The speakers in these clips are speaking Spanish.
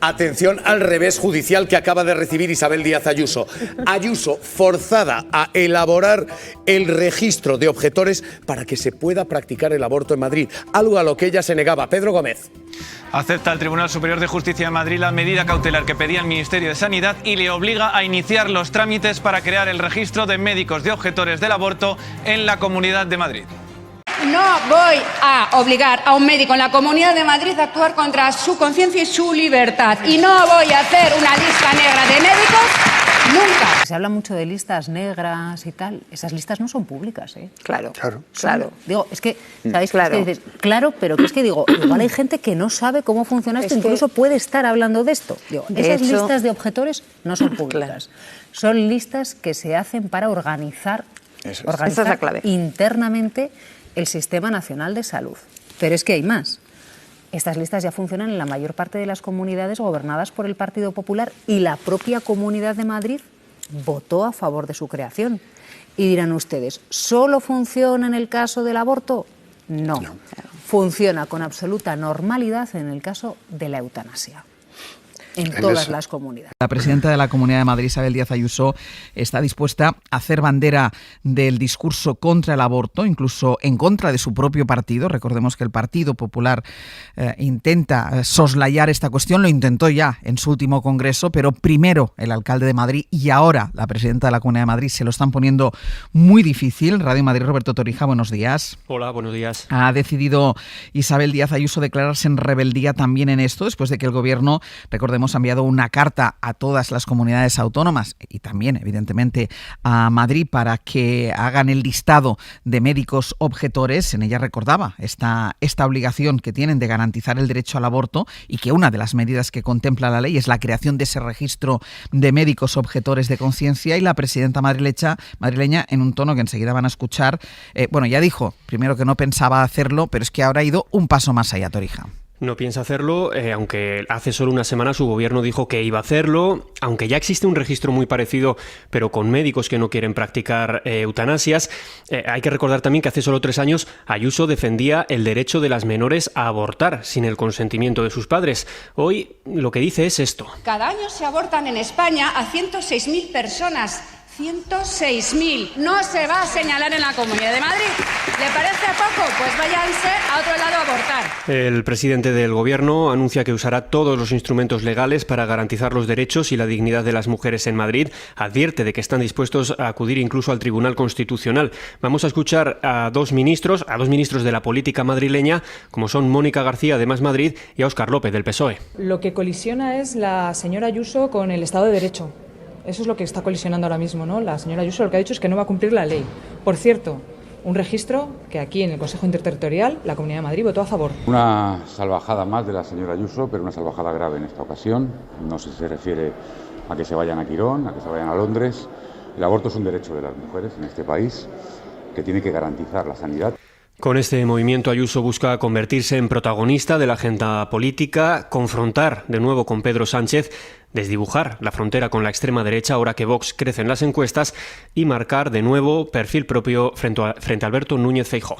Atención al revés judicial que acaba de recibir Isabel Díaz Ayuso. Ayuso forzada a elaborar el registro de objetores para que se pueda practicar el aborto en Madrid, algo a lo que ella se negaba. Pedro Gómez. Acepta el Tribunal Superior de Justicia de Madrid la medida cautelar que pedía el Ministerio de Sanidad y le obliga a iniciar los trámites para crear el registro de médicos de objetores del aborto en la Comunidad de Madrid. No voy a obligar a un médico en la Comunidad de Madrid a actuar contra su conciencia y su libertad. Y no voy a hacer una lista negra de médicos nunca. Se habla mucho de listas negras y tal. Esas listas no son públicas, ¿eh? Claro. Digo, es que, ¿sabéis? Claro. Es que dices, claro, pero que es que digo, igual hay gente que no sabe cómo funciona esto, incluso puede estar hablando de esto. Digo, esas listas de objetores no son públicas. Son listas que se hacen para organizar esa es la clave. Internamente el Sistema Nacional de Salud. Pero es que hay más. Estas listas ya funcionan en la mayor parte de las comunidades gobernadas por el Partido Popular y la propia Comunidad de Madrid votó a favor de su creación. Y dirán ustedes, ¿solo funciona en el caso del aborto? No. Funciona con absoluta normalidad en el caso de la eutanasia. En todas las comunidades. La presidenta de la Comunidad de Madrid, Isabel Díaz Ayuso, está dispuesta a hacer bandera del discurso contra el aborto, incluso en contra de su propio partido. Recordemos que el Partido Popular intenta soslayar esta cuestión, lo intentó ya en su último congreso, pero primero el alcalde de Madrid y ahora la presidenta de la Comunidad de Madrid se lo están poniendo muy difícil. Radio Madrid, Roberto Torija, buenos días. Hola, buenos días. Ha decidido Isabel Díaz Ayuso declararse en rebeldía también en esto, después de que el Gobierno, recordemos, ha enviado una carta a todas las comunidades autónomas y también, evidentemente, a Madrid para que hagan el listado de médicos objetores. En ella recordaba esta obligación que tienen de garantizar el derecho al aborto y que una de las medidas que contempla la ley es la creación de ese registro de médicos objetores de conciencia. Y la presidenta madrileña, en un tono que enseguida van a escuchar, ya dijo primero que no pensaba hacerlo, pero es que ahora ha ido un paso más allá, Torija. No piensa hacerlo, aunque hace solo una semana su gobierno dijo que iba a hacerlo, aunque ya existe un registro muy parecido, pero con médicos que no quieren practicar eutanasias. Hay que recordar también que hace solo 3 años Ayuso defendía el derecho de las menores a abortar sin el consentimiento de sus padres. Hoy lo que dice es esto. Cada año se abortan en España a 106.000 personas. 106.000. No se va a señalar en la Comunidad de Madrid. ¿Le parece poco? Pues váyanse a otro lado a abortar. El presidente del Gobierno anuncia que usará todos los instrumentos legales para garantizar los derechos y la dignidad de las mujeres en Madrid. Advierte de que están dispuestos a acudir incluso al Tribunal Constitucional. Vamos a escuchar a dos ministros de la política madrileña, como son Mónica García de Más Madrid y a Óscar López del PSOE. Lo que colisiona es la señora Ayuso con el Estado de Derecho. Eso es lo que está colisionando ahora mismo, ¿no? La señora Ayuso lo que ha dicho es que no va a cumplir la ley. Por cierto, un registro que aquí en el Consejo Interterritorial la Comunidad de Madrid votó a favor. Una salvajada más de la señora Ayuso, pero una salvajada grave en esta ocasión. No sé si se refiere a que se vayan a Quirón, a que se vayan a Londres. El aborto es un derecho de las mujeres en este país que tiene que garantizar la sanidad. Con este movimiento Ayuso busca convertirse en protagonista de la agenda política, confrontar de nuevo con Pedro Sánchez, desdibujar la frontera con la extrema derecha ahora que Vox crece en las encuestas y marcar de nuevo perfil propio frente a Alberto Núñez Feijóo.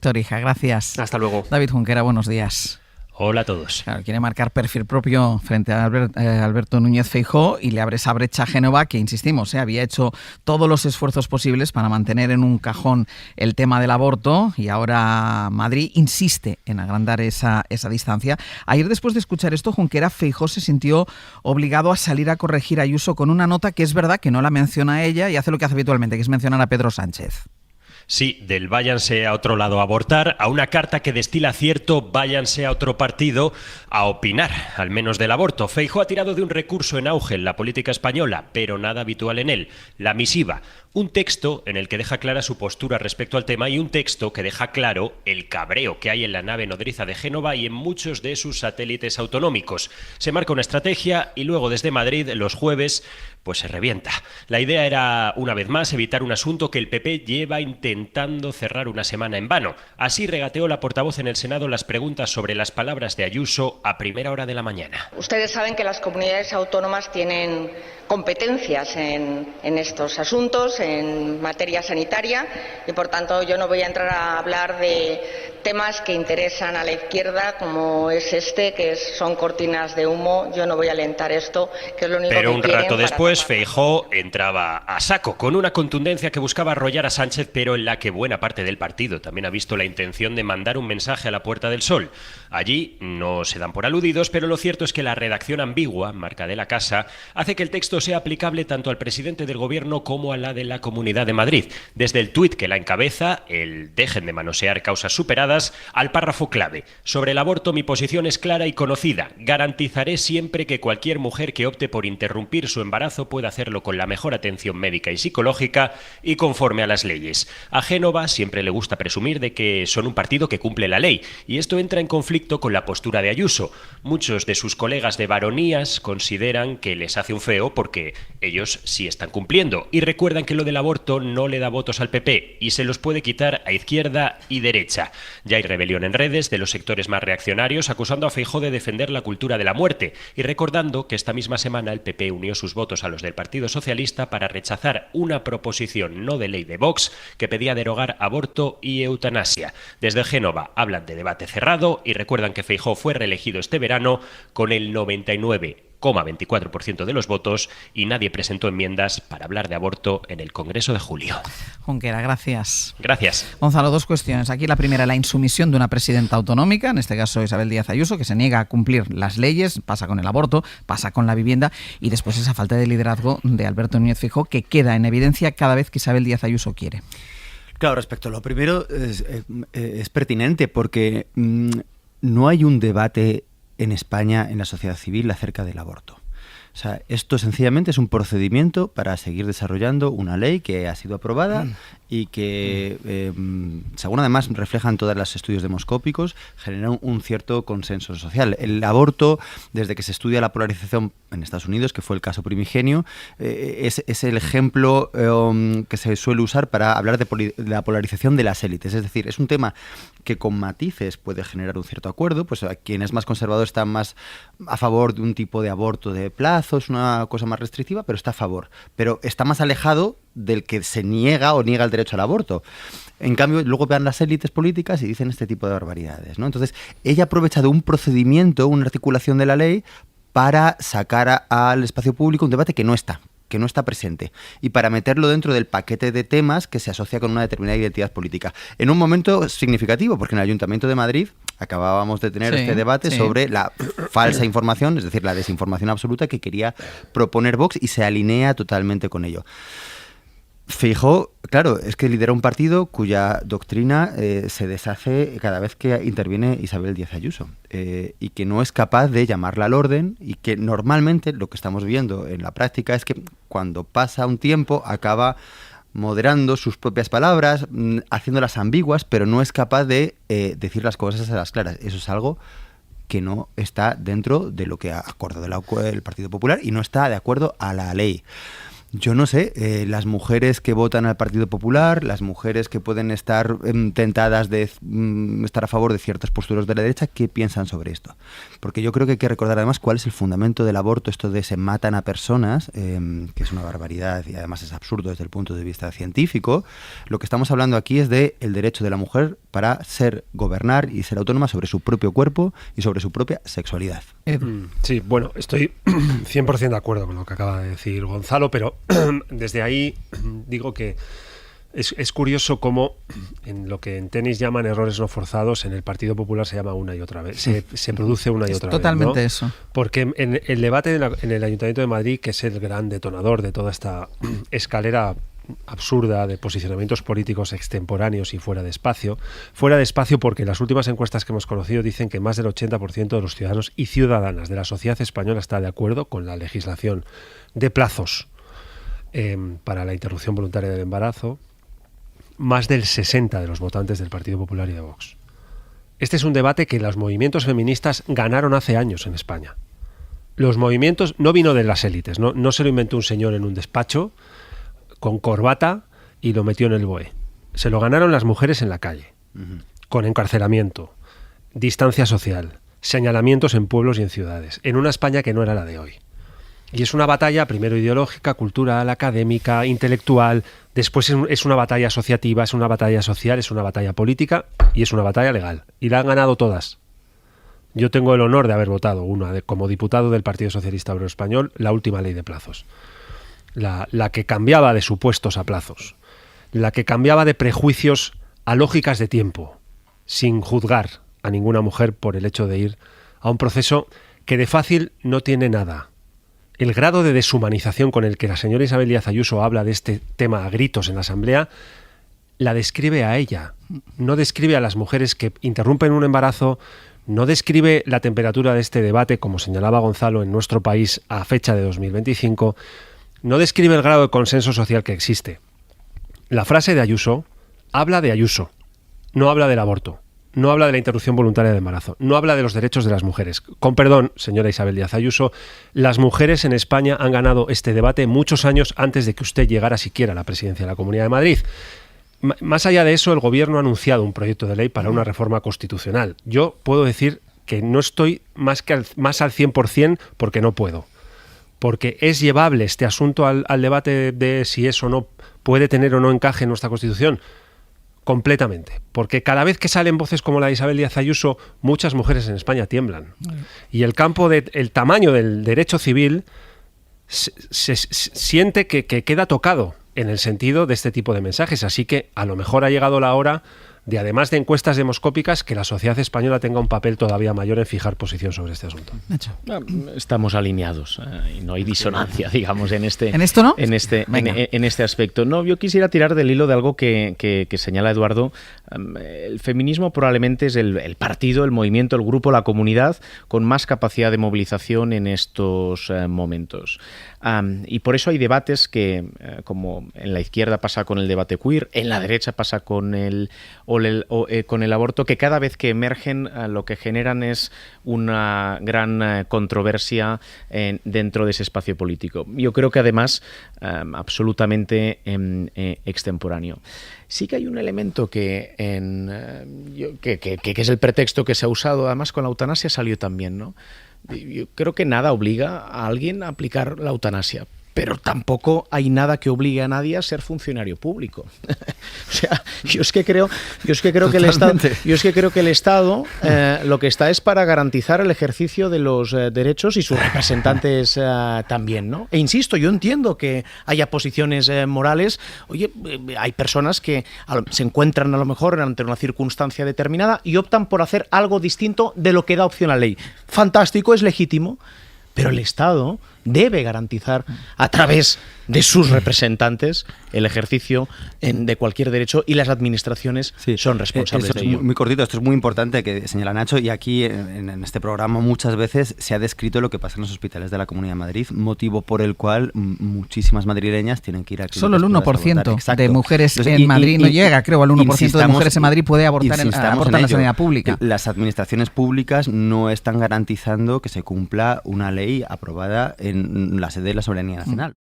Torija, gracias. Hasta luego. David Junquera, buenos días. Hola a todos. Claro, quiere marcar perfil propio frente a Alberto Núñez Feijóo y le abre esa brecha a Génova que, insistimos, había hecho todos los esfuerzos posibles para mantener en un cajón el tema del aborto y ahora Madrid insiste en agrandar esa distancia. Ayer, después de escuchar esto, Junquera, Feijóo se sintió obligado a salir a corregir a Ayuso con una nota que es verdad que no la menciona ella y hace lo que hace habitualmente, que es mencionar a Pedro Sánchez. Sí, del váyanse a otro lado a abortar, a una carta que destila cierto váyanse a otro partido a opinar, al menos del aborto. Feijóo ha tirado de un recurso en auge en la política española, pero nada habitual en él, la misiva. Un texto en el que deja clara su postura respecto al tema y un texto que deja claro el cabreo que hay en la nave nodriza de Génova y en muchos de sus satélites autonómicos. Se marca una estrategia y luego desde Madrid, los jueves, pues se revienta. La idea era, una vez más, evitar un asunto que el PP lleva intentando cerrar una semana en vano. Así regateó la portavoz en el Senado las preguntas sobre las palabras de Ayuso a primera hora de la mañana. Ustedes saben que las comunidades autónomas tienen competencias en estos asuntos. en materia sanitaria y, por tanto, yo no voy a entrar a hablar de temas que interesan a la izquierda, como es que son cortinas de humo. Yo no voy a alentar esto, que es lo único que quieren. Pero un rato después, Feijóo entraba a saco, con una contundencia que buscaba arrollar a Sánchez, pero en la que buena parte del partido también ha visto la intención de mandar un mensaje a la Puerta del Sol. Allí no se dan por aludidos, pero lo cierto es que la redacción ambigua, marca de la casa, hace que el texto sea aplicable tanto al presidente del Gobierno como a la de la Comunidad de Madrid. Desde el tuit que la encabeza, el "dejen de manosear causas superadas", al párrafo clave: sobre el aborto mi posición es clara y conocida. Garantizaré siempre que cualquier mujer que opte por interrumpir su embarazo pueda hacerlo con la mejor atención médica y psicológica y conforme a las leyes. A Génova siempre le gusta presumir de que son un partido que cumple la ley, y esto entra en conflicto con la postura de Ayuso. Muchos de sus colegas de varonías consideran que les hace un feo porque ellos sí están cumpliendo, y recuerdan que lo del aborto no le da votos al PP y se los puede quitar a izquierda y derecha. Ya hay rebelión en redes de los sectores más reaccionarios acusando a Feijóo de defender la cultura de la muerte y recordando que esta misma semana el PP unió sus votos a los del Partido Socialista para rechazar una proposición no de ley de Vox que pedía derogar aborto y eutanasia. Desde Génova hablan de debate cerrado y recuerdan que Feijóo fue reelegido este verano con el 99,24% de los votos y nadie presentó enmiendas para hablar de aborto en el Congreso de julio. Junquera, gracias. Gracias. Gonzalo, dos cuestiones. Aquí la primera, la insumisión de una presidenta autonómica, en este caso Isabel Díaz Ayuso, que se niega a cumplir las leyes, pasa con el aborto, pasa con la vivienda, y después esa falta de liderazgo de Alberto Núñez Feijóo, que queda en evidencia cada vez que Isabel Díaz Ayuso quiere. Claro, respecto a lo primero, es pertinente porque no hay un debate en España, en la sociedad civil, acerca del aborto. O sea, esto sencillamente es un procedimiento para seguir desarrollando una ley que ha sido aprobada y que, según además reflejan todos los estudios demoscópicos, genera un cierto consenso social. El aborto, desde que se estudia la polarización en Estados Unidos, que fue el caso primigenio, es el ejemplo que se suele usar para hablar de la polarización de las élites. Es decir, es un tema que con matices puede generar un cierto acuerdo, pues a quien es más conservador está más a favor de un tipo de aborto de plazo, es una cosa más restrictiva, pero está a favor. Pero está más alejado del que se niega o niega el derecho al aborto. En cambio, luego vean las élites políticas y dicen este tipo de barbaridades, ¿no? Entonces, ella aprovecha de un procedimiento, una articulación de la ley, para sacar al espacio público un debate que no está presente, y para meterlo dentro del paquete de temas que se asocia con una determinada identidad política. En un momento significativo, porque en el Ayuntamiento de Madrid acabábamos de tener este debate sobre la falsa información, es decir, la desinformación absoluta que quería proponer Vox, y se alinea totalmente con ello. Feijóo, claro, es que lidera un partido cuya doctrina se deshace cada vez que interviene Isabel Díaz Ayuso, y que no es capaz de llamarla al orden, y que normalmente lo que estamos viendo en la práctica es que cuando pasa un tiempo acaba moderando sus propias palabras, haciéndolas ambiguas, pero no es capaz de decir las cosas a las claras. Eso es algo que no está dentro de lo que ha acordado el Partido Popular y no está de acuerdo a la ley. Yo no sé, las mujeres que votan al Partido Popular, las mujeres que pueden estar tentadas de estar a favor de ciertas posturas de la derecha, ¿qué piensan sobre esto? Porque yo creo que hay que recordar además cuál es el fundamento del aborto, esto de se matan a personas, que es una barbaridad y además es absurdo desde el punto de vista científico. Lo que estamos hablando aquí es del derecho de la mujer para gobernar y ser autónoma sobre su propio cuerpo y sobre su propia sexualidad. Sí, bueno, estoy 100% de acuerdo con lo que acaba de decir Gonzalo, pero desde ahí digo que es curioso cómo en lo que en tenis llaman errores no forzados, en el Partido Popular se llama una y otra vez, se produce una y otra vez. Totalmente, ¿no? Eso. Porque en el debate en el Ayuntamiento de Madrid, que es el gran detonador de toda esta escalera absurda de posicionamientos políticos extemporáneos y fuera de espacio porque las últimas encuestas que hemos conocido dicen que más del 80% de los ciudadanos y ciudadanas de la sociedad española está de acuerdo con la legislación de plazos para la interrupción voluntaria del embarazo, más del 60% de los votantes del Partido Popular y de Vox. Este es un debate que los movimientos feministas ganaron hace años en España. Los movimientos no vino de las élites, no se lo inventó un señor en un despacho con corbata y lo metió en el BOE. Se lo ganaron las mujeres en la calle, con encarcelamiento, distancia social, señalamientos en pueblos y en ciudades, en una España que no era la de hoy. Y es una batalla primero ideológica, cultural, académica, intelectual, después es una batalla asociativa, es una batalla social, es una batalla política y es una batalla legal. Y la han ganado todas. Yo tengo el honor de haber votado como diputado del Partido Socialista Obrero Español, la última ley de plazos. La que cambiaba de supuestos a plazos. La que cambiaba de prejuicios a lógicas de tiempo, sin juzgar a ninguna mujer por el hecho de ir a un proceso que de fácil no tiene nada. El grado de deshumanización con el que la señora Isabel Díaz Ayuso habla de este tema a gritos en la Asamblea, la describe a ella. No describe a las mujeres que interrumpen un embarazo, no describe la temperatura de este debate, como señalaba Gonzalo, en nuestro país a fecha de 2025, no describe el grado de consenso social que existe. La frase de Ayuso habla de Ayuso, no habla del aborto, no habla de la interrupción voluntaria del embarazo, no habla de los derechos de las mujeres. Con perdón, señora Isabel Díaz Ayuso, las mujeres en España han ganado este debate muchos años antes de que usted llegara siquiera a la presidencia de la Comunidad de Madrid. Más allá de eso, el Gobierno ha anunciado un proyecto de ley para una reforma constitucional. Yo puedo decir que no estoy más al 100% porque no puedo. Porque es llevable este asunto al debate de si eso no puede tener o no encaje en nuestra Constitución. Completamente. Porque cada vez que salen voces como la de Isabel Díaz Ayuso, muchas mujeres en España tiemblan. Y el tamaño del derecho civil se siente que queda tocado en el sentido de este tipo de mensajes. Así que a lo mejor ha llegado la hora de, además de encuestas demoscópicas, que la sociedad española tenga un papel todavía mayor en fijar posición sobre este asunto. Estamos alineados y no hay disonancia, digamos, en este aspecto. No, yo quisiera tirar del hilo de algo que señala Eduardo. El feminismo probablemente es el partido, el movimiento, el grupo, la comunidad con más capacidad de movilización en estos momentos. Y por eso hay debates que, como en la izquierda pasa con el debate queer, en la derecha pasa con el aborto, que cada vez que emergen lo que generan es una gran controversia dentro de ese espacio político. Yo creo que además absolutamente extemporáneo. Sí que hay un elemento que es el pretexto que se ha usado, además con la eutanasia salió también, ¿no? Yo creo que nada obliga a alguien a aplicar la eutanasia, pero tampoco hay nada que obligue a nadie a ser funcionario público. O sea, yo es que creo que el Estado lo que está es para garantizar el ejercicio de los derechos y sus representantes también, ¿no? E insisto, yo entiendo que haya posiciones morales. Oye, hay personas que se encuentran a lo mejor ante una circunstancia determinada y optan por hacer algo distinto de lo que da opción a la ley. Fantástico, es legítimo, pero el Estado debe garantizar a través de sus representantes el ejercicio de cualquier derecho y las administraciones son responsables de ello. Muy cortito, esto es muy importante que señala Nacho, y aquí en este programa muchas veces se ha descrito lo que pasa en los hospitales de la Comunidad de Madrid, motivo por el cual muchísimas madrileñas tienen que ir a clínicas. Solo el 1% de mujeres en Madrid no llega, creo, al 1% de mujeres en Madrid puede abortar en la sanidad pública. Las administraciones públicas no están garantizando que se cumpla una ley aprobada en la sede de la soberanía nacional.